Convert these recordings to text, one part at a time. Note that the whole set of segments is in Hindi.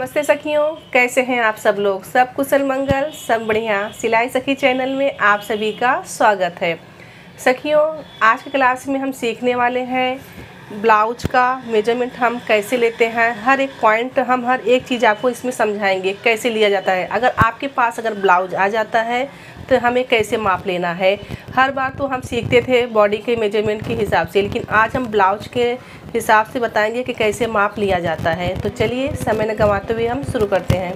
नमस्ते सखियों, कैसे हैं आप सब लोग। सब कुशल मंगल, सब बढ़िया। सिलाई सखी चैनल में आप सभी का स्वागत है। सखियों, आज की क्लास में हम सीखने वाले हैं ब्लाउज का मेजरमेंट हम कैसे लेते हैं। हर एक पॉइंट, हम हर एक चीज़ आपको इसमें समझाएंगे कैसे लिया जाता है। अगर आपके पास ब्लाउज आ जाता है तो हमें कैसे माप लेना है। हर बार तो हम सीखते थे बॉडी के मेजरमेंट के हिसाब से, लेकिन आज हम ब्लाउज के हिसाब से बताएंगे कि कैसे माप लिया जाता है। तो चलिए समय न गंवाते हुए हम शुरू करते हैं।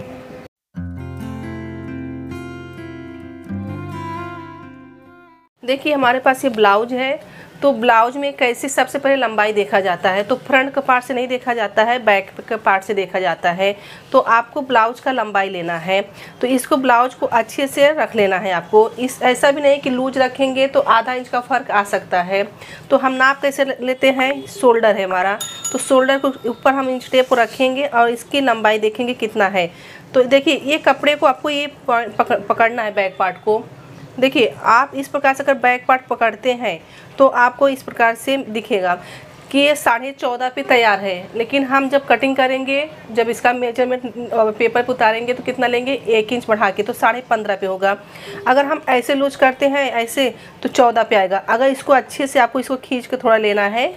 देखिए, हमारे पास ये ब्लाउज है। तो ब्लाउज में कैसे सबसे पहले लंबाई देखा जाता है। तो फ्रंट का पार्ट से नहीं देखा जाता है, बैक का पार्ट से देखा जाता है। तो आपको ब्लाउज का लंबाई लेना है। तो इसको ब्लाउज को अच्छे से रख लेना है आपको। इस ऐसा भी नहीं कि लूज रखेंगे तो आधा इंच का फ़र्क आ सकता है। तो हम नाप कैसे लेते हैं, शोल्डर है हमारा, तो शोल्डर को ऊपर हम इंच टेप को रखेंगे और इसकी लंबाई देखेंगे कितना है। तो देखिए, ये कपड़े को आपको ये पकड़ना है, बैक पार्ट को। देखिए, आप इस प्रकार से अगर बैक पार्ट पकड़ते हैं तो आपको इस प्रकार से दिखेगा कि ये 14.5 पे तैयार है। लेकिन हम जब कटिंग करेंगे, जब इसका मेजरमेंट पेपर पर उतारेंगे तो कितना लेंगे, 1 इंच बढ़ा के, तो 15.5 पे होगा। अगर हम ऐसे लूज करते हैं ऐसे तो 14 पे आएगा। अगर इसको अच्छे से आपको इसको खींच के थोड़ा लेना है,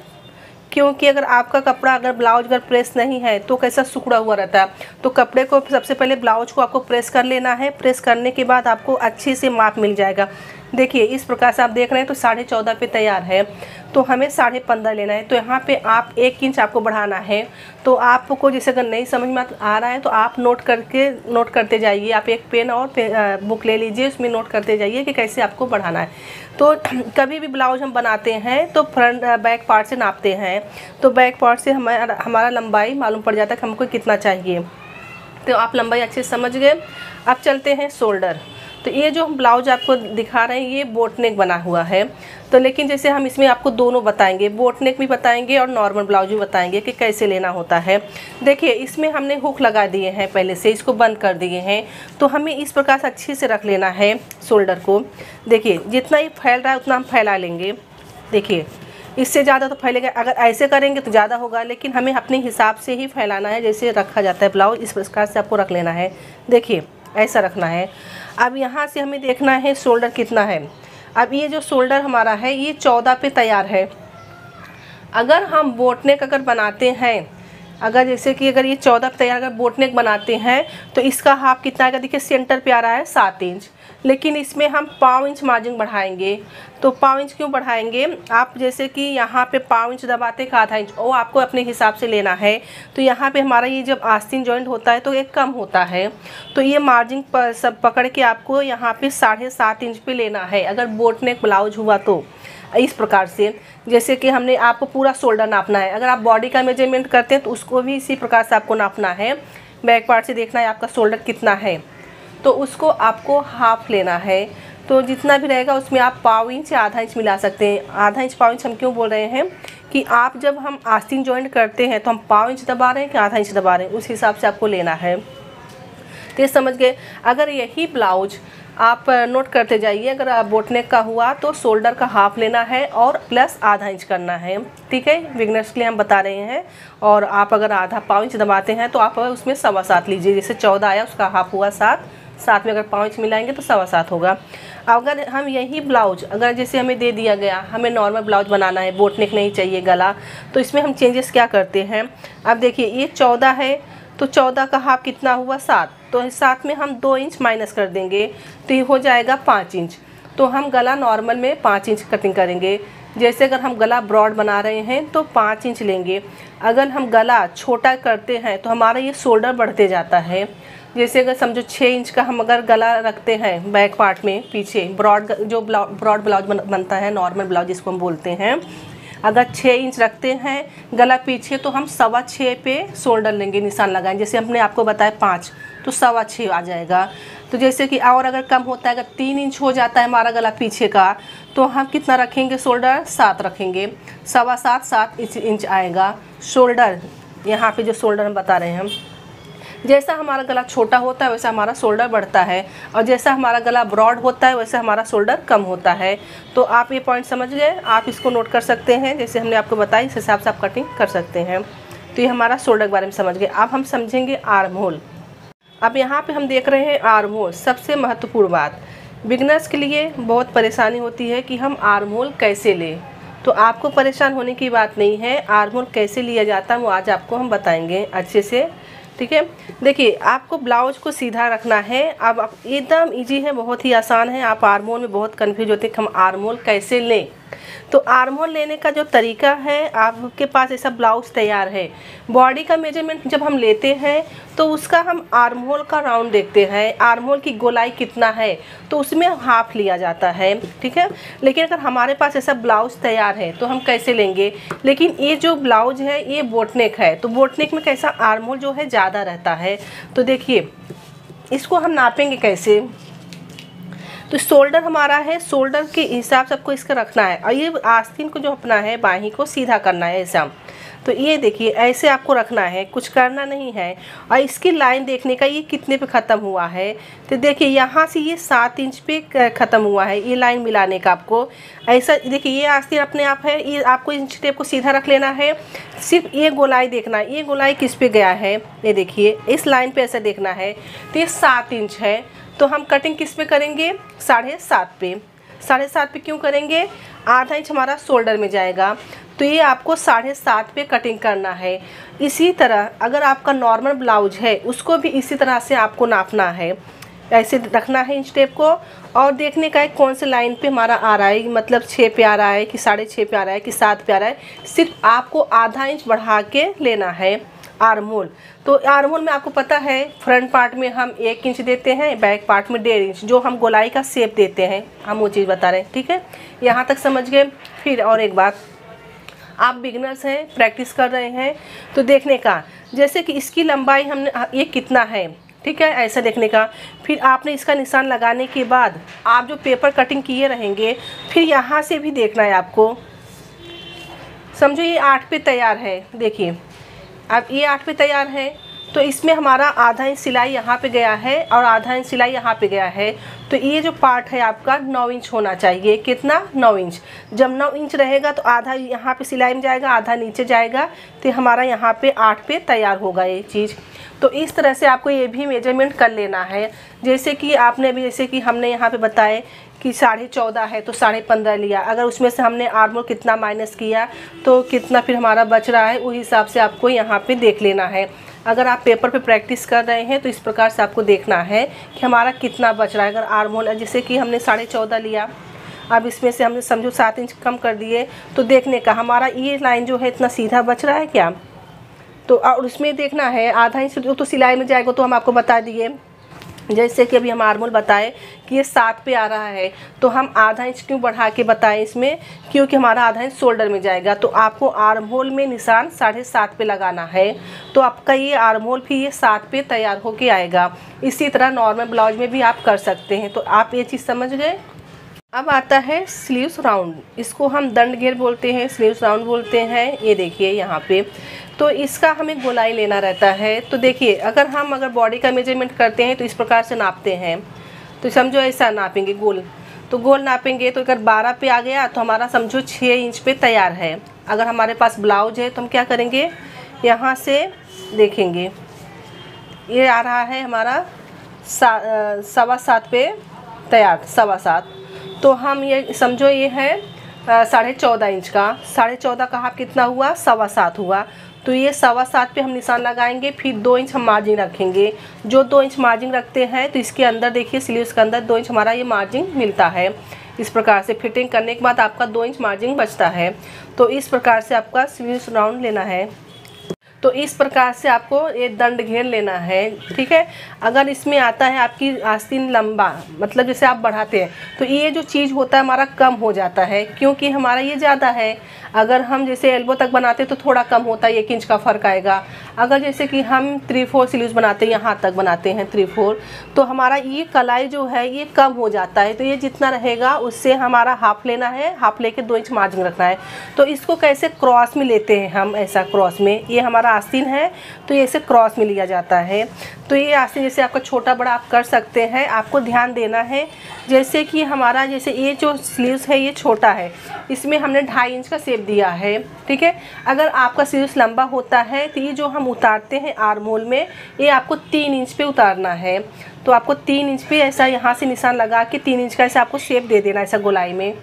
क्योंकि अगर आपका कपड़ा ब्लाउज प्रेस नहीं है तो कैसा सिकुड़ा हुआ रहता है। तो कपड़े को सबसे पहले ब्लाउज को आपको प्रेस कर लेना है। प्रेस करने के बाद आपको अच्छे से माप मिल जाएगा। देखिए, इस प्रकार से आप देख रहे हैं तो 14.5 पे तैयार है। तो हमें 15.5 लेना है। तो यहाँ पे आप 1 इंच आपको बढ़ाना है। तो आपको जैसे अगर नहीं समझ में आ रहा है तो आप नोट करते जाइए। आप एक पेन और बुक ले लीजिए, उसमें नोट करते जाइए कि कैसे आपको बढ़ाना है। तो कभी भी ब्लाउज हम बनाते हैं तो फ्रंट बैक पार्ट से नापते हैं। तो बैक पार्ट से हमारा लंबाई मालूम पड़ जाता है कि हमको कितना चाहिए। तो आप लंबाई अच्छे से समझ गए। अब चलते हैं शोल्डर। तो ये जो हम ब्लाउज आपको दिखा रहे हैं ये बोट नेक बना हुआ है। तो लेकिन जैसे हम इसमें आपको दोनों बताएंगे, बोट नेक भी बताएंगे और नॉर्मल ब्लाउज भी बताएंगे कि कैसे लेना होता है। देखिए, इसमें हमने हुक लगा दिए हैं, पहले से इसको बंद कर दिए हैं। तो हमें इस प्रकार से अच्छे से रख लेना है शोल्डर को। देखिए, जितना ही फैल रहा है उतना हम फैला लेंगे। देखिए, इससे ज़्यादा तो फैलेगा, अगर ऐसे करेंगे तो ज़्यादा होगा, लेकिन हमें अपने हिसाब से ही फैलाना है। जैसे रखा जाता है ब्लाउज, इस प्रकार से आपको रख लेना है। देखिए, ऐसा रखना है। अब यहाँ से हमें देखना है शोल्डर कितना है। अब ये जो शोल्डर हमारा है ये 14 पे तैयार है। अगर हम बोट नेक बनाते हैं, अगर जैसे कि अगर ये 14 पे तैयार अगर बोट नेक बनाते हैं तो इसका हाफ कितना आएगा। देखिए, सेंटर पे आ रहा है 7 इंच, लेकिन इसमें हम 1.5 इंच मार्जिन बढ़ाएंगे। तो 1.5 इंच क्यों बढ़ाएंगे, आप जैसे कि यहाँ पे 1.5 इंच दबाते हैं, आधा इंच वो आपको अपने हिसाब से लेना है। तो यहाँ पे हमारा ये जब आस्तीन जॉइंट होता है तो ये कम होता है। तो ये मार्जिन सब पकड़ के आपको यहाँ पे 7.5 इंच पे लेना है अगर बोट नेक ब्लाउज हुआ तो। इस प्रकार से जैसे कि हमने आपको पूरा शोल्डर नापना है। अगर आप बॉडी का मेजरमेंट करते हैं तो उसको भी इसी प्रकार से आपको नापना है। बैक पार्ट से देखना है आपका शोल्डर कितना है, तो उसको आपको हाफ लेना है। तो जितना भी रहेगा उसमें आप 1.5 इंच या आधा इंच मिला सकते हैं। आधा इंच 1.5 इंच हम क्यों बोल रहे हैं कि आप जब हम आस्तीन जॉइंट करते हैं तो हम 1.5 इंच दबा रहे हैं कि आधा इंच दबा रहे हैं, उस हिसाब से आपको लेना है। तो समझ गए। अगर यही ब्लाउज आप नोट करते जाइए, अगर आप बोट नेक का हुआ तो शोल्डर का हाफ लेना है और प्लस आधा इंच करना है। ठीक है, बिगनर्स के लिए हम बता रहे हैं। और आप अगर आधा 1.5 इंच दबाते हैं तो आप उसमें 7.25 लीजिए। जैसे 14 आया उसका हाफ हुआ 7 में अगर 1.5 इंच मिलाएंगे तो 7.25 होगा। अगर हम यही ब्लाउज अगर जैसे हमें दे दिया गया, हमें नॉर्मल ब्लाउज बनाना है, बोट नेक नहीं चाहिए गला, तो इसमें हम चेंजेस क्या करते हैं। अब देखिए, ये 14 है तो 14 का हाफ कितना हुआ 7, तो 7 में हम 2 इंच माइनस कर देंगे तो ये हो जाएगा 5 इंच। तो हम गला नॉर्मल में 5 इंच कटिंग करेंगे। जैसे अगर हम गला ब्रॉड बना रहे हैं तो 5 इंच लेंगे। अगर हम गला छोटा करते हैं तो हमारा ये शोल्डर बढ़ते जाता है। जैसे अगर समझो 6 इंच का हम अगर गला रखते हैं बैक पार्ट में पीछे, ब्रॉड जो ब्रॉड ब्लाउज बनता है, नॉर्मल ब्लाउज जिसको हम बोलते हैं, अगर 6 इंच रखते हैं गला पीछे तो हम 6.25 पे शोल्डर लेंगे, निशान लगाएं। जैसे हमने आपको बताया 5 तो 6.25 आ जाएगा। तो जैसे कि और अगर कम होता है, अगर 3 इंच हो जाता है हमारा गला पीछे का, तो हम कितना रखेंगे शोल्डर, 7 रखेंगे। 7.25 इंच आएगा शोल्डर। यहाँ पे जो शोल्डर हम बता रहे हैं, जैसा हमारा गला छोटा होता है वैसा हमारा शोल्डर बढ़ता है, और जैसा हमारा गला ब्रॉड होता है वैसा हमारा शोल्डर कम होता है। तो आप ये पॉइंट समझ गए, आप इसको नोट कर सकते हैं। जैसे हमने आपको बताया इस हिसाब से आप कटिंग कर सकते हैं। तो ये हमारा शोल्डर के बारे में समझ गए। अब हम समझेंगे आर्म होल। अब यहाँ पे हम देख रहे हैं आर्म होल। सबसे महत्वपूर्ण बात, बिगनर्स के लिए बहुत परेशानी होती है कि हम आर्म होल कैसे लें। तो आपको परेशान होने की बात नहीं है, आर्म होल कैसे लिया जाता है वो आज आपको हम बताएंगे अच्छे से, ठीक है। देखिए, आपको ब्लाउज को सीधा रखना है। अब आप एकदम इजी है, बहुत ही आसान है। आप आर्म होल में बहुत कंफ्यूज होते हैं कि हम आर्म होल कैसे लें। तो आर्म होल लेने का जो तरीका है, आपके पास ऐसा ब्लाउज तैयार है, बॉडी का मेजरमेंट जब हम लेते हैं तो उसका हम आर्म होल का राउंड देखते हैं, आर्म होल की गोलाई कितना है, तो उसमें हाफ लिया जाता है, ठीक है। लेकिन अगर हमारे पास ऐसा ब्लाउज तैयार है तो हम कैसे लेंगे। लेकिन ये जो ब्लाउज है ये बोटनेक है, तो बोटनेक में कैसा आर्म होल जो है ज़्यादा रहता है। तो देखिए, इसको हम नापेंगे कैसे। तो शोल्डर हमारा है, शोल्डर के हिसाब से आपको इसका रखना है, और ये आस्तीन को जो अपना है बाहीं को सीधा करना है ऐसा। तो ये देखिए, ऐसे आपको रखना है, कुछ करना नहीं है। और इसकी लाइन देखने का, ये कितने पे ख़त्म हुआ है। तो देखिए, यहाँ से ये 7 इंच पे ख़त्म हुआ है, ये लाइन मिलाने का आपको ऐसा। देखिए, ये आस्तीन अपने आप है, ये आपको इंच टेप को सीधा रख लेना है। सिर्फ ये गोलाई देखना है, ये गोलाई किस पे गया है, ये देखिए इस लाइन पे ऐसा देखना है। तो ये 7 इंच है, तो हम कटिंग किस पे करेंगे, 7.5 पे। 7.5 पे क्यों करेंगे, आधा इंच हमारा शोल्डर में जाएगा, तो ये आपको 7.5 पे कटिंग करना है। इसी तरह अगर आपका नॉर्मल ब्लाउज है उसको भी इसी तरह से आपको नापना है, ऐसे रखना है इंच टेप को। और देखने का है कौन से लाइन पे हमारा आ रहा है, मतलब 6 पे आ रहा है कि 6.5 पे आ रहा है कि 7 पे आ रहा है। सिर्फ आपको आधा इंच बढ़ा के लेना है आर्म होल। तो आर्म होल में आपको पता है, फ्रंट पार्ट में हम 1 इंच देते हैं, बैक पार्ट में 1.5 इंच, जो हम गोलाई का शेप देते हैं, हम वो चीज़ बता रहे हैं, ठीक है। यहाँ तक समझ गए। फिर और एक बात, आप बिगनर्स हैं, प्रैक्टिस कर रहे हैं, तो देखने का, जैसे कि इसकी लंबाई हमने ये कितना है, ठीक है, ऐसा देखने का। फिर आपने इसका निशान लगाने के बाद आप जो पेपर कटिंग किए रहेंगे, फिर यहाँ से भी देखना है आपको। समझो ये 8 पे तैयार है, देखिए अब ये 8 पे तैयार है, तो इसमें हमारा आधा इंच सिलाई यहाँ पे गया है और आधा इंच सिलाई यहाँ पे गया है। तो ये जो पार्ट है आपका 9 इंच होना चाहिए। कितना, 9 इंच। जब 9 इंच रहेगा तो आधा यहाँ पे सिलाई में जाएगा, आधा नीचे जाएगा, तो हमारा यहाँ पे 8 पे तैयार होगा ये चीज़। तो इस तरह से आपको ये भी मेजरमेंट कर लेना है। जैसे कि आपने भी, जैसे कि हमने यहाँ पे बताए कि 14.5 है तो 15.5 लिया, अगर उसमें से हमने आर्म होल कितना माइनस किया तो कितना फिर हमारा बच रहा है, उस हिसाब से आपको यहाँ पे देख लेना है। अगर आप पेपर पे प्रैक्टिस कर रहे हैं तो इस प्रकार से आपको देखना है कि हमारा कितना बच रहा है। अगर आर्म होल जैसे कि हमने 14.5 लिया, अब इसमें से हमने समझो 7 इंच कम कर दिए, तो देखने का हमारा ये लाइन जो है इतना सीधा बच रहा है क्या। तो और उसमें देखना है आधा इंच तो सिलाई में जाएगा, तो हम आपको बता दिए। जैसे कि अभी हम आर्म होल बताए कि ये 7 पे आ रहा है, तो हम आधा इंच क्यों बढ़ा के बताएं इसमें, क्योंकि हमारा आधा इंच शोल्डर में जाएगा। तो आपको आर्म होल में निशान 7.5 पे लगाना है, तो आपका ये आर्म होल भी ये 7 पे तैयार होके आएगा। इसी तरह नॉर्मल ब्लाउज में भी आप कर सकते हैं। तो आप ये चीज़ समझ गए। अब आता है स्लीव्स राउंड, इसको हम दंड घेर बोलते हैं, स्लीव्स राउंड बोलते हैं। ये देखिए यहाँ पे, तो इसका हमें गोलाई लेना रहता है। तो देखिए, अगर बॉडी का मेजरमेंट करते हैं तो इस प्रकार से नापते हैं। तो समझो ऐसा नापेंगे गोल, तो गोल नापेंगे, तो अगर 12 पे आ गया तो हमारा समझो 6 इंच पे तैयार है। अगर हमारे पास ब्लाउज है तो हम क्या करेंगे, यहाँ से देखेंगे ये आ रहा है हमारा 7.25 पे तैयार, 7.25। तो हम ये समझो ये है 14.5 इंच का, 14.5 का हाफ कितना हुआ, 7.25 हुआ। तो ये 7.25 पे हम निशान लगाएंगे, फिर 2 इंच हम मार्जिन रखेंगे। जो 2 इंच मार्जिन रखते हैं तो इसके अंदर देखिए स्लीव्स के अंदर 2 इंच हमारा ये मार्जिन मिलता है। इस प्रकार से फिटिंग करने के बाद आपका 2 इंच मार्जिन बचता है। तो इस प्रकार से आपका स्लीव्स राउंड लेना है। तो इस प्रकार से आपको ये दंड घेर लेना है, ठीक है। अगर इसमें आता है आपकी आस्तीन लंबा, मतलब जैसे आप बढ़ाते हैं तो ये जो चीज़ होता है हमारा कम हो जाता है, क्योंकि हमारा ये ज़्यादा है। अगर हम जैसे एल्बो तक बनाते तो थोड़ा कम होता है, 1 इंच का फ़र्क आएगा। अगर जैसे कि हम 3/4 स्लीव्स बनाते हैं, यहाँ तक बनाते हैं 3/4, तो हमारा ये कलाई जो है ये कम हो जाता है। तो ये जितना रहेगा उससे हमारा हाफ लेना है, हाफ लेके 2 इंच मार्जिन रखना है। तो इसको कैसे क्रॉस में लेते हैं हम, ऐसा क्रॉस में, ये हमारा हमारा आस्तीन है तो ये ऐसे क्रॉस में लिया जाता है। तो ये आस्तीन जैसे आपका छोटा बड़ा आप कर सकते हैं। आपको ध्यान देना है जैसे कि हमारा जैसे ये जो स्लीव्स है ये छोटा है, इसमें हमने 2.5 इंच का शेप दिया है, ठीक है। अगर आपका स्लीव्स लंबा होता है तो ये जो हम उतारते हैं आर्म होल में, ये आपको 3 इंच पे उतारना है। तो आपको 3 इंच पे ऐसा यहाँ से निशान लगा के 3 इंच का ऐसा आपको शेप दे देना है ऐसा गोलाई में।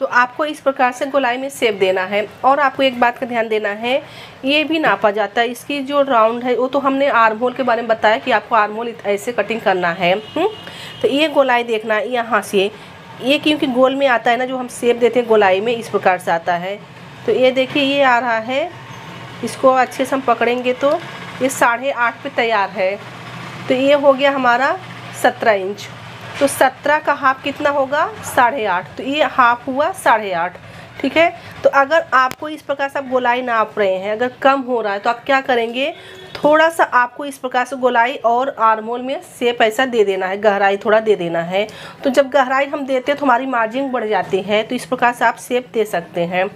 तो आपको इस प्रकार से गोलाई में शेप देना है। और आपको एक बात का ध्यान देना है, ये भी नापा जाता है। इसकी जो राउंड है वो तो हमने आर्म होल के बारे में बताया कि आपको आर्म होल ऐसे कटिंग करना है। तो ये गोलाई देखना है यहाँ से, ये क्योंकि गोल में आता है ना, जो हम शेप देते हैं गोलाई में इस प्रकार से आता है। तो ये देखिए ये आ रहा है, इसको अच्छे से हम पकड़ेंगे तो ये 8.5 पे तैयार है। तो ये हो गया हमारा 17 इंच। तो 17 का हाफ कितना होगा 8.5, तो ये हाफ हुआ 8.5, ठीक है। तो अगर आपको इस प्रकार से आप गोलाई नाप रहे हैं, अगर कम हो रहा है तो आप क्या करेंगे, थोड़ा सा आपको इस प्रकार से गोलाई और आर्म होल में शेप ऐसा दे देना है, गहराई थोड़ा दे देना है। तो जब गहराई हम देते हैं तो हमारी मार्जिन बढ़ जाती है, तो इस प्रकार से आप शेप दे सकते हैं।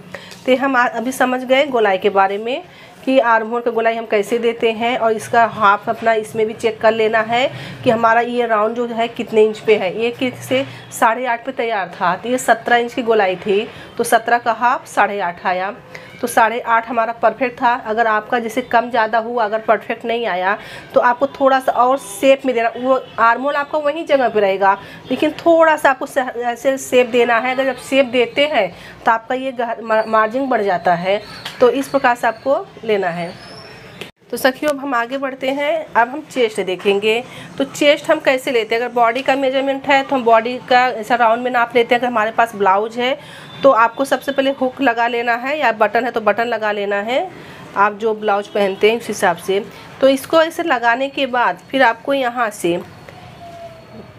तो हम अभी समझ गए गोलाई के बारे में कि आर्म होल का गोलाई हम कैसे देते हैं, और इसका हाफ अपना इसमें भी चेक कर लेना है कि हमारा ये राउंड जो है कितने इंच पे है। ये किससे 8.5 पे तैयार था, तो ये 17 इंच की गोलाई थी, तो 17 का हाफ 8.5 आया। तो 8.5 हमारा परफेक्ट था। अगर आपका जैसे कम ज़्यादा हुआ, अगर परफेक्ट नहीं आया तो आपको थोड़ा सा और शेप में देना। वो आर्म होल आपका वहीं जगह पे रहेगा, लेकिन थोड़ा सा आपको ऐसे शेप देना है। अगर जब शेप देते हैं तो आपका ये मार्जिन बढ़ जाता है। तो इस प्रकार से आपको लेना है। तो सखियों अब हम आगे बढ़ते हैं। अब हम चेस्ट देखेंगे। तो चेस्ट हम कैसे लेते हैं, अगर बॉडी का मेजरमेंट है तो हम बॉडी का ऐसा राउंड में नाप लेते हैं। अगर हमारे पास ब्लाउज है तो आपको सबसे पहले हुक लगा लेना है, या बटन है तो बटन लगा लेना है, आप जो ब्लाउज पहनते हैं उस हिसाब से। तो इसको ऐसे लगाने के बाद फिर आपको यहाँ से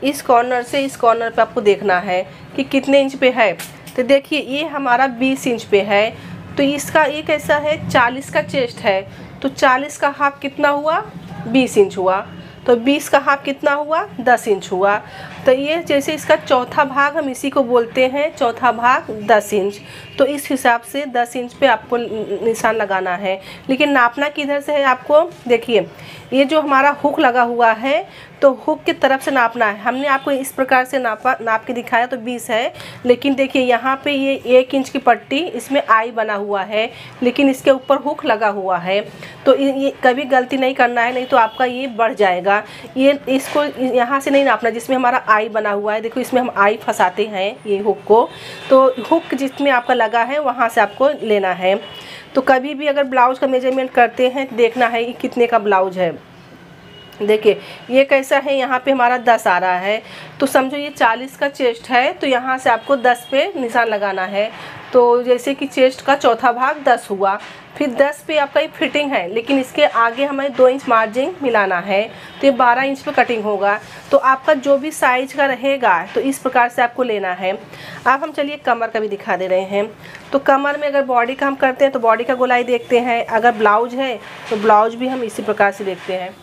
इस कॉर्नर से इस कॉर्नर पे आपको देखना है कि कितने इंच पे है। तो देखिए ये हमारा 20 इंच पे है। तो इसका ये कैसा है 40 का चेस्ट है, तो 40 का हाफ कितना हुआ 20 इंच हुआ। तो 20 का हाफ कितना हुआ 10 इंच हुआ। तो ये जैसे इसका चौथा भाग हम इसी को बोलते हैं, चौथा भाग 10 इंच। तो इस हिसाब से 10 इंच पे आपको निशान लगाना है। लेकिन नापना किधर से है आपको, देखिए ये जो हमारा हुक लगा हुआ है तो हुक की तरफ से नापना है। हमने आपको इस प्रकार से नाप के दिखाया तो 20 है, लेकिन देखिए यहाँ पे ये 1 इंच की पट्टी, इसमें आई बना हुआ है, लेकिन इसके ऊपर हुक लगा हुआ है। तो ये कभी गलती नहीं करना है, नहीं तो आपका ये बढ़ जाएगा। ये इसको यहाँ से नहीं नापना जिसमें हमारा आई बना हुआ है। देखो इसमें हम आई फंसाते हैं ये हुक को, तो हुक जिसमें आपका लगा है वहाँ से आपको लेना है। तो कभी भी अगर ब्लाउज का मेजरमेंट करते हैं तो देखना है कि कितने का ब्लाउज है। देखिए ये कैसा है, यहाँ पे हमारा 10 आ रहा है, तो समझो ये 40 का चेस्ट है, तो यहाँ से आपको 10 पे निशान लगाना है। तो जैसे कि चेस्ट का चौथा भाग 10 हुआ, फिर 10 पे आपका ये फिटिंग है, लेकिन इसके आगे हमें 2 इंच मार्जिन मिलाना है, तो ये 12 इंच पे कटिंग होगा। तो आपका जो भी साइज का रहेगा तो इस प्रकार से आपको लेना है। अब हम चलिए कमर का भी दिखा दे रहे हैं। तो कमर में अगर बॉडी का हम करते हैं तो बॉडी का गोलाई देखते हैं, अगर ब्लाउज है तो ब्लाउज भी हम इसी प्रकार से देखते हैं।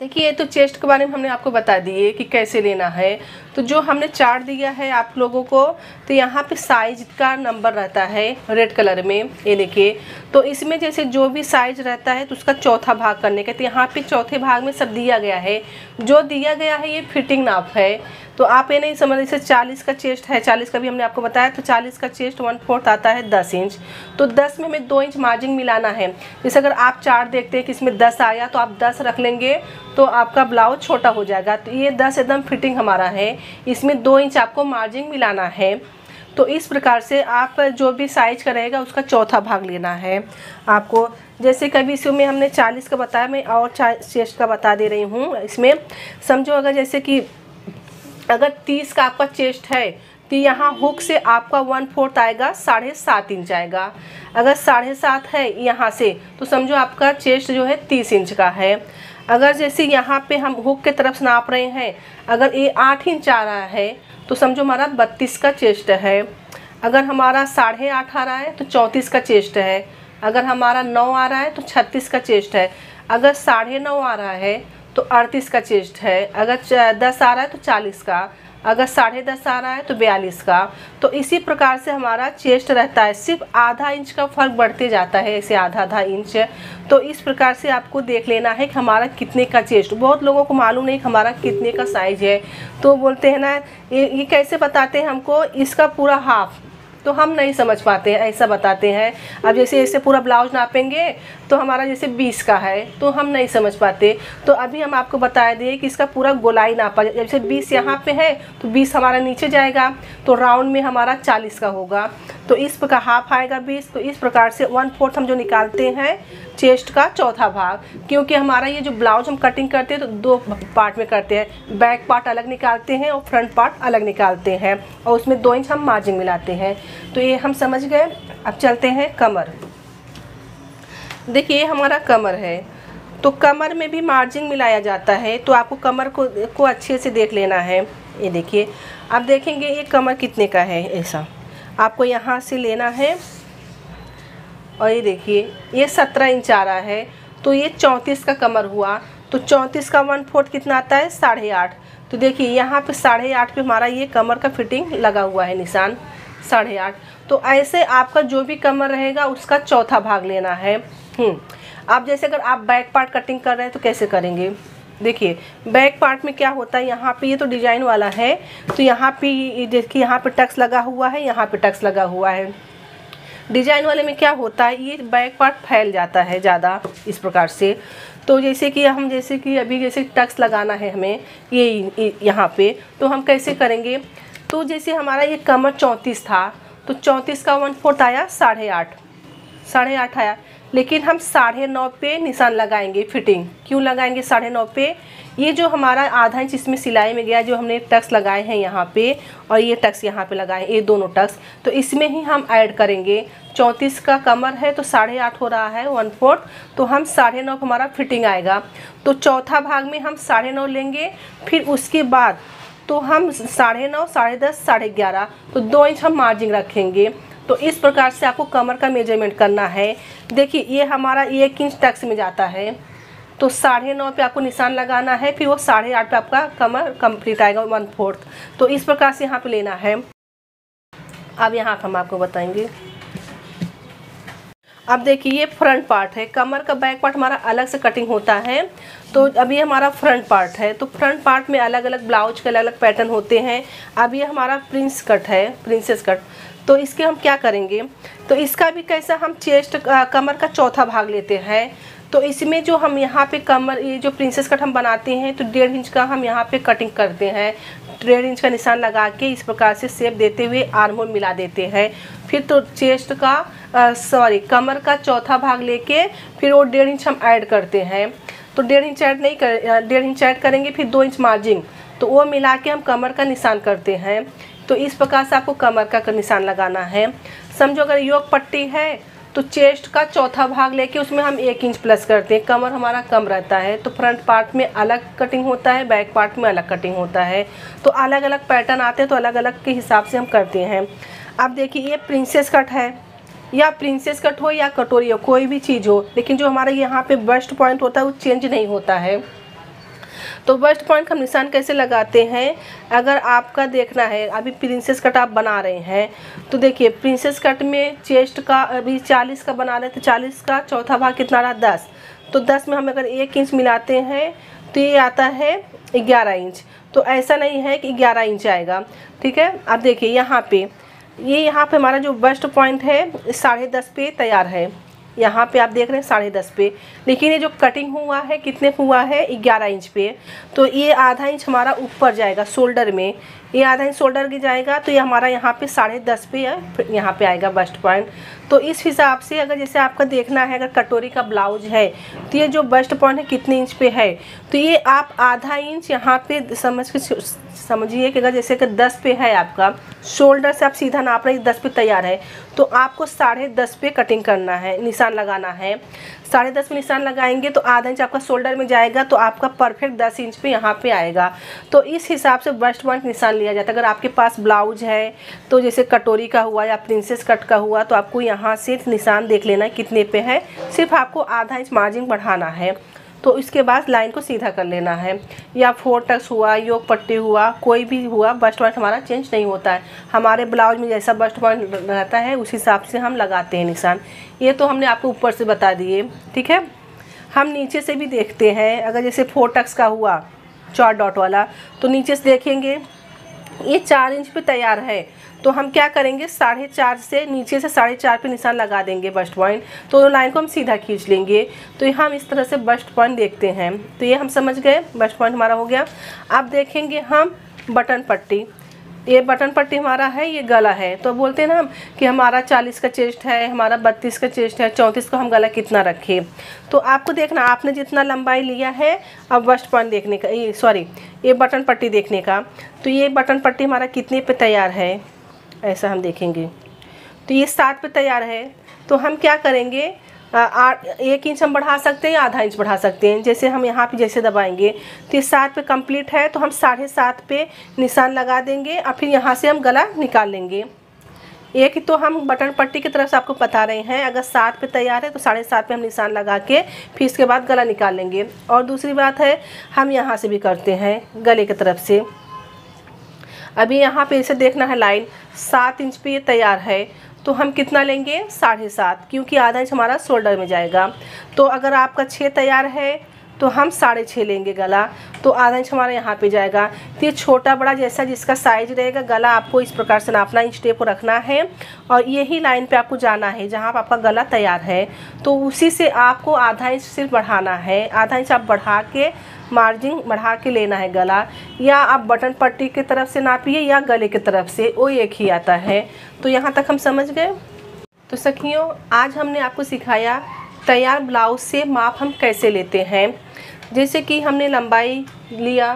देखिए तो चेस्ट के बारे में हमने आपको बता दिए कि कैसे लेना है। तो जो हमने चार्ट दिया है आप लोगों को, तो यहाँ पे साइज का नंबर रहता है रेड कलर में, ये देखिए। तो इसमें जैसे जो भी साइज रहता है तो उसका चौथा भाग करने का, तो यहाँ पे चौथे भाग में सब दिया गया है। जो दिया गया है ये फिटिंग नाप है। तो आप ये नहीं समझ, जैसे 40 का चेस्ट है, 40 का भी हमने आपको बताया, तो 40 का चेस्ट 1/4 आता है 10 इंच। तो 10 में हमें 2 इंच मार्जिन मिलाना है। जैसे अगर आप चार्ट देखते हैं कि इसमें 10 आया तो आप 10 रख लेंगे तो आपका ब्लाउज छोटा हो जाएगा। तो ये 10 एकदम फिटिंग हमारा है, इसमें 2 इंच आपको मार्जिन मिलाना है। तो इस प्रकार से आप जो भी साइज का रहेगा उसका चौथा भाग लेना है आपको। जैसे कभी इसमें हमने 40 का बताया, मैं और चेस्ट का बता दे रही हूँ। इसमें समझो अगर जैसे कि अगर 30 का आपका चेस्ट है तो यहाँ हुक से आपका 1/4 आएगा, 7.5 इंच आएगा। अगर 7.5 है यहाँ से तो समझो आपका चेस्ट जो है 30 इंच का है। अगर जैसे यहाँ पे हम हुक के तरफ से नाप रहे हैं, अगर ये 8 इंच आ रहा है तो समझो हमारा 32 का चेस्ट है। अगर हमारा 8.5 आ रहा है तो 34 का चेस्ट है। अगर हमारा 9 आ रहा है तो 36 का चेस्ट है। अगर 9.5 आ रहा है तो 38 का चेस्ट है। अगर 10 आ रहा है तो 40 का। अगर 10.5 आ रहा है तो 42 का। तो इसी प्रकार से हमारा चेस्ट रहता है, सिर्फ आधा इंच का फर्क बढ़ते जाता है, ऐसे आधा आधा इंच। तो इस प्रकार से आपको देख लेना है कि हमारा कितने का चेस्ट। बहुत लोगों को मालूम नहीं कि हमारा कितने का साइज है, तो बोलते हैं ना ये कैसे बताते हैं हमको, इसका पूरा हाफ, तो हम नहीं समझ पाते हैं, ऐसा बताते हैं। अब जैसे ऐसे पूरा ब्लाउज नापेंगे तो हमारा जैसे 20 का है तो हम नहीं समझ पाते। तो अभी हम आपको बता दिए कि इसका पूरा गोलाई नापा, जैसे 20 यहाँ पे है तो 20 हमारा नीचे जाएगा, तो राउंड में हमारा 40 का होगा। तो इस प्रकार हाफ आएगा 20। तो इस प्रकार से 1/4 हम जो निकालते हैं चेस्ट का चौथा भाग, क्योंकि हमारा ये जो ब्लाउज हम कटिंग करते हैं तो 2 पार्ट में करते हैं, बैक पार्ट अलग निकालते हैं और फ्रंट पार्ट अलग निकालते हैं, और उसमें 2 इंच हम मार्जिन मिलाते हैं। तो ये हम समझ गए। अब चलते हैं कमर। देखिए ये हमारा कमर है, तो कमर में भी मार्जिन मिलाया जाता है, तो आपको कमर को अच्छे से देख लेना है। ये देखिए, आप देखेंगे ये कमर कितने का है, ऐसा आपको यहाँ से लेना है। और ये देखिए ये 17 इंच आ रहा है, तो ये 34 का कमर हुआ। तो 34 का 1/4 कितना आता है, 8.5। तो देखिए यहाँ पे 8.5 पे हमारा ये कमर का फिटिंग लगा हुआ है, निशान 8.5। तो ऐसे आपका जो भी कमर रहेगा उसका चौथा भाग लेना है। आप जैसे अगर आप बैक पार्ट कटिंग कर रहे हैं तो कैसे करेंगे, देखिए बैक पार्ट में क्या होता है, यहाँ पे ये तो डिजाइन वाला है, तो यहाँ पे देखिए यहाँ पे टक्स लगा हुआ है, यहाँ पे टक्स लगा हुआ है। डिजाइन वाले में क्या होता है, ये बैक पार्ट फैल जाता है ज़्यादा इस प्रकार से। तो जैसे कि अभी जैसे टक्स लगाना है हमें ये यहाँ पे, तो हम कैसे करेंगे। तो जैसे हमारा ये कमर 34 था, तो 34 का 1/4 आया 8.5 आया, लेकिन हम 9.5 पे निशान लगाएंगे। फिटिंग क्यों लगाएंगे 9.5 पे, ये जो हमारा आधा इंच इसमें सिलाई में गया, जो हमने टक्स लगाए हैं यहाँ पे और ये टक्स यहाँ पे लगाए, ये दोनों टक्स, तो इसमें ही हम ऐड करेंगे। 34 का कमर है तो 8.5 हो रहा है 1/4, तो हम 9.5 हमारा फिटिंग आएगा। तो चौथा भाग में हम 9.5 लेंगे, फिर उसके बाद तो हम 9.5, 10.5, 11.5, तो 2 इंच हम मार्जिन रखेंगे। तो इस प्रकार से आपको कमर का मेजरमेंट करना है। देखिए ये हमारा 1 इंच टक्स में जाता है, तो 9.5 पे आपको निशान लगाना है, फिर वो 8.5 पे आपका कमर कंप्लीट आएगा 1/4। तो इस प्रकार से यहाँ पे लेना है। अब यहाँ हम आपको बताएंगे। अब देखिए ये फ्रंट पार्ट है, कमर का बैक पार्ट हमारा अलग से कटिंग होता है। तो अभी हमारा फ्रंट पार्ट है, तो फ्रंट पार्ट में अलग अलग ब्लाउज के अलग अलग पैटर्न होते हैं। अब ये हमारा प्रिंस कट है, प्रिंसेस कट। तो इसके हम क्या करेंगे, तो इसका भी कैसा, हम चेस्ट कमर का चौथा भाग लेते हैं। तो इसमें जो हम यहाँ पे कमर, ये जो प्रिंसेस कट हम बनाते हैं, तो 1.5 इंच का हम यहाँ पे कटिंग करते हैं। 1.5 इंच का निशान लगा के इस प्रकार से शेप देते हुए आर्म होल मिला देते हैं। फिर तो चेस्ट का कमर का चौथा भाग लेके फिर वो 1.5 इंच हम ऐड करते हैं। तो 1.5 इंच ऐड नहीं कर 1.5 इंच ऐड करेंगे, फिर 2 इंच मार्जिन, तो वो मिला के हम कमर का निशान करते हैं। तो इस प्रकार से आपको कमर का निशान लगाना है। समझो अगर योक पट्टी है तो चेस्ट का चौथा भाग लेके उसमें हम 1 इंच प्लस करते हैं, कमर हमारा कम रहता है। तो फ्रंट पार्ट में अलग कटिंग होता है, बैक पार्ट में अलग कटिंग होता है। तो अलग अलग पैटर्न आते हैं, तो अलग अलग के हिसाब से हम करते हैं। अब देखिए ये प्रिंसेस कट है, या प्रिंसेस कट हो या कटोरी हो, कोई भी चीज़ हो, लेकिन जो हमारा यहाँ पे बस्ट पॉइंट होता है वो चेंज नहीं होता है। तो बस्ट पॉइंट हम निशान कैसे लगाते हैं, अगर आपका देखना है, अभी प्रिंसेस कट आप बना रहे हैं, तो देखिए प्रिंसेस कट में चेस्ट का अभी 40 का बना रहे हैं, तो 40 का चौथा भाग कितना रहा, 10। तो 10 में हम अगर 1 इंच मिलाते हैं तो ये आता है 11 इंच। तो ऐसा नहीं है कि 11 इंच आएगा, ठीक है। अब देखिए यहाँ पे यहाँ पे हमारा जो बस्ट पॉइंट है 10.5 पे तैयार है। यहाँ पे आप देख रहे हैं 10.5 पे, लेकिन ये जो कटिंग हुआ है कितने हुआ है, 11 इंच पे। तो ये आधा इंच हमारा ऊपर जाएगा शोल्डर में, ये आधा इंच शोल्डर की जाएगा, तो ये हमारा यहाँ पे 10.5 पे है, यहाँ पे आएगा बस्ट पॉइंट। तो इस हिसाब से अगर जैसे आपका देखना है, अगर कटोरी का ब्लाउज है तो ये जो बस्ट पॉइंट है कितने इंच पे है, तो ये आप आधा इंच यहाँ पे समझिए कि अगर जैसे कि 10 पे है आपका शोल्डर से, आप सीधा नाप रहे 10 पे तैयार है, तो आपको 10.5 पे कटिंग करना है, निशान लगाना है। 10.5 पे निशान लगाएंगे तो आधा इंच आपका शोल्डर में जाएगा, तो आपका परफेक्ट 10 इंच पे यहाँ पे आएगा। तो इस हिसाब से बस्ट पॉइंट निशान लिया जाता है। अगर आपके पास ब्लाउज है तो जैसे कटोरी का हुआ या प्रिंसेस कट का हुआ, तो आपको यहाँ से निशान देख लेना है कितने पे है, सिर्फ आपको आधा इंच मार्जिन बढ़ाना है। तो इसके बाद लाइन को सीधा कर लेना है। या 4 टक्स हुआ, योग पट्टी हुआ, कोई भी हुआ, बस्ट पॉइंट हमारा चेंज नहीं होता है। हमारे ब्लाउज में जैसा बस्ट पॉइंट रहता है उस हिसाब से हम लगाते हैं निशान। ये तो हमने आपको ऊपर से बता दिए, ठीक है। हम नीचे से भी देखते हैं। अगर जैसे 4 टक्स का हुआ 4 डॉट वाला, तो नीचे से देखेंगे ये 4 इंच पे तैयार है, तो हम क्या करेंगे 4.5 से नीचे से 4.5 पे निशान लगा देंगे बस्ट पॉइंट, तो लाइन को हम सीधा खींच लेंगे। तो हम इस तरह से बस्ट पॉइंट देखते हैं। तो ये हम समझ गए, बस्ट पॉइंट हमारा हो गया। अब देखेंगे हम बटन पट्टी। ये बटन पट्टी हमारा है, ये गला है। तो बोलते हैं ना हम कि हमारा 40 का चेस्ट है, हमारा 32 का चेस्ट है, 34 का हम गला कितना रखें। तो आपको देखना आपने जितना लंबाई लिया है, अब बस्ट पॉइंट देखने का, ये बटन पट्टी देखने का। तो ये बटन पट्टी हमारा कितने पे तैयार है, ऐसा हम देखेंगे। तो ये 7 पे तैयार है, तो हम क्या करेंगे 1 इंच हम बढ़ा सकते हैं या आधा इंच बढ़ा सकते हैं। जैसे हम यहाँ पे जैसे दबाएंगे तो ये 7 पे कंप्लीट है, तो हम 7.5 पे निशान लगा देंगे और फिर यहाँ से हम गला निकाल लेंगे। एक तो हम बटन पट्टी की तरफ से आपको बता रहे हैं, अगर 7 पे तैयार है तो 7.5 पे हम निशान लगा के फिर इसके बाद गला निकाल लेंगे। और दूसरी बात है हम यहाँ से भी करते हैं गले की तरफ से। अभी यहाँ पे इसे देखना है, लाइन 7 इंच पे ये तैयार है, तो हम कितना लेंगे 7.5, क्योंकि आधा इंच हमारा शोल्डर में जाएगा। तो अगर आपका 6 तैयार है तो हम 6.5 लेंगे गला, तो आधा इंच हमारा यहाँ पे जाएगा। तो ये छोटा बड़ा जैसा जिसका साइज रहेगा, गला आपको इस प्रकार से नापना, इंच टेप को रखना है और यही लाइन पे आपको जाना है जहाँ पर आपका गला तैयार है। तो उसी से आपको आधा इंच सिर्फ बढ़ाना है, आधा इंच आप बढ़ा के मार्जिन बढ़ा के लेना है गला। या आप बटन पट्टी की तरफ से नापिए या गले की तरफ से, वो एक ही आता है। तो यहाँ तक हम समझ गए। तो सखियों, आज हमने आपको सिखाया तैयार ब्लाउज से माप हम कैसे लेते हैं। जैसे कि हमने लंबाई लिया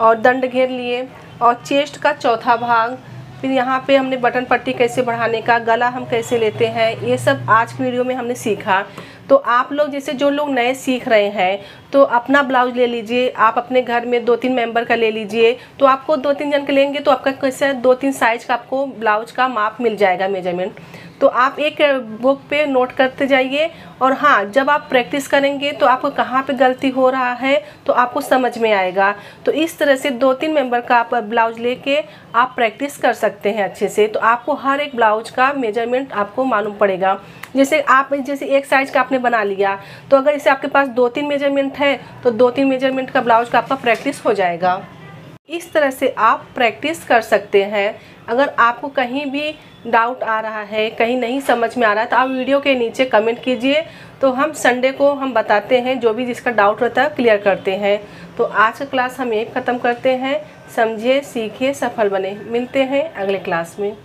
और दंड घेर लिए और चेस्ट का चौथा भाग, फिर यहाँ पे हमने बटन पट्टी कैसे बढ़ाने का, गला हम कैसे लेते हैं, ये सब आज की वीडियो में हमने सीखा। तो आप लोग जैसे जो लोग नए सीख रहे हैं तो अपना ब्लाउज ले लीजिए, आप अपने घर में 2-3 मेंबर का ले लीजिए। तो आपको 2-3 जन के लेंगे तो आपका कैसे 2-3 साइज का आपको ब्लाउज का माप मिल जाएगा, मेजरमेंट। तो आप एक बुक पे नोट करते जाइए। और हाँ, जब आप प्रैक्टिस करेंगे तो आपको कहाँ पे गलती हो रहा है तो आपको समझ में आएगा। तो इस तरह से 2-3 मेंबर का आप ब्लाउज लेके आप प्रैक्टिस कर सकते हैं अच्छे से। तो आपको हर एक ब्लाउज का मेजरमेंट आपको मालूम पड़ेगा। जैसे एक साइज का आपने बना लिया, तो अगर इसे आपके पास 2-3 मेजरमेंट है तो 2-3 मेजरमेंट का ब्लाउज का आपका प्रैक्टिस हो जाएगा। इस तरह से आप प्रैक्टिस कर सकते हैं। अगर आपको कहीं भी डाउट आ रहा है, कहीं नहीं समझ में आ रहा है, तो आप वीडियो के नीचे कमेंट कीजिए। तो हम संडे को हम बताते हैं, जो भी जिसका डाउट रहता है क्लियर करते हैं। तो आज का क्लास हम यहीं ख़त्म करते हैं। समझिए, सीखिए, सफल बने। मिलते हैं अगले क्लास में।